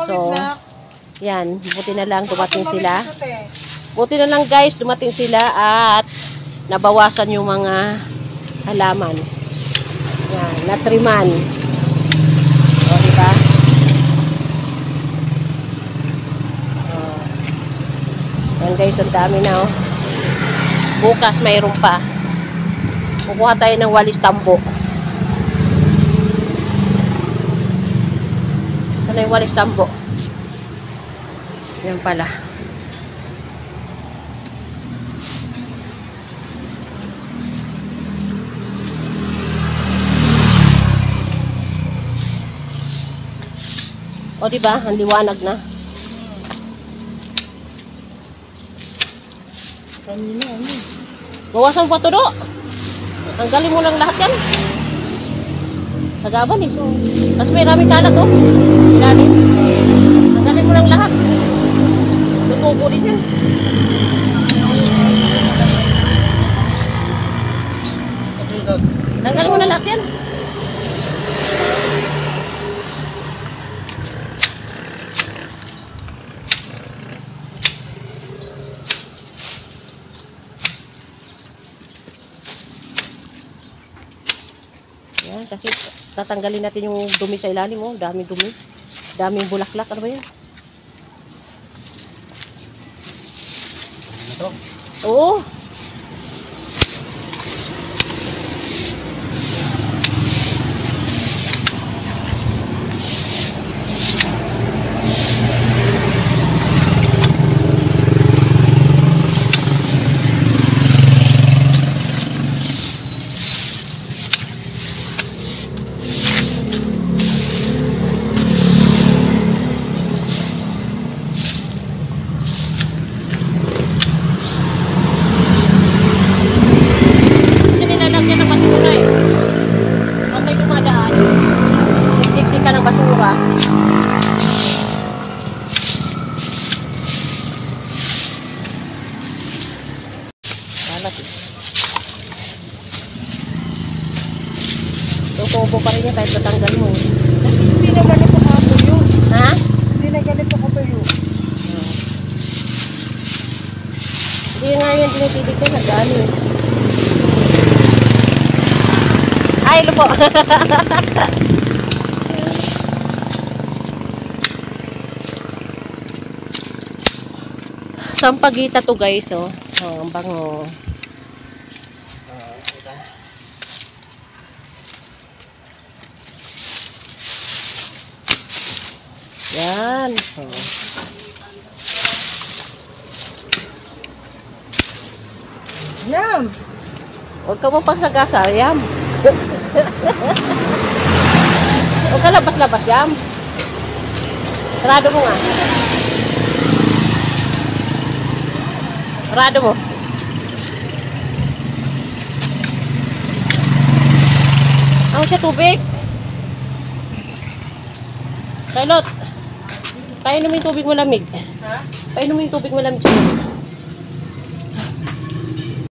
So, yan. Buti na lang dumating sila. Buti na lang guys, dumating sila at nabawasan yung mga halaman. Yan, natriman. O, diba? Yan guys, ang dami na oh. Bukas mayroon pa. Kukuha tayo ng walis tambo. Sana yung walis tambo. Yan pala. O diba, ang liwanag na. Kanina, ano? Bawasan pa to do. Tanggalin mo lang lahat yan. Sagaban eh. Tapos may raming kalat oh. Ilalim. Tanggalin mo lang lahat. Tutubo din yan. Tanggalin mo na lahat yan. Yan, kasi tatanggalin natin yung dumi sa ilalim oh. Daming dumi. Daming bulaklak. Ano ba yan? Ito? Oo. Basura. Kalat eh. Tutubo pa rin yan kahit tatanggal mo. Hindi na ganito katuyo. Ha? Hindi na ganito katuyo. Hindi nga yan tinititig ka na gano'n. Ay, lupo. Sampagita to guys oh. Oh, ang bango. Yan. Oh. Yam! Huwag ka mo pagsagasa, Yam. Huwag ka labas-labas, Yam. Sarado mo nga. Sarado mo. Ako siya tubig. Charlotte, painumin tubig malamig. Ha? Painumin tubig malamig siya.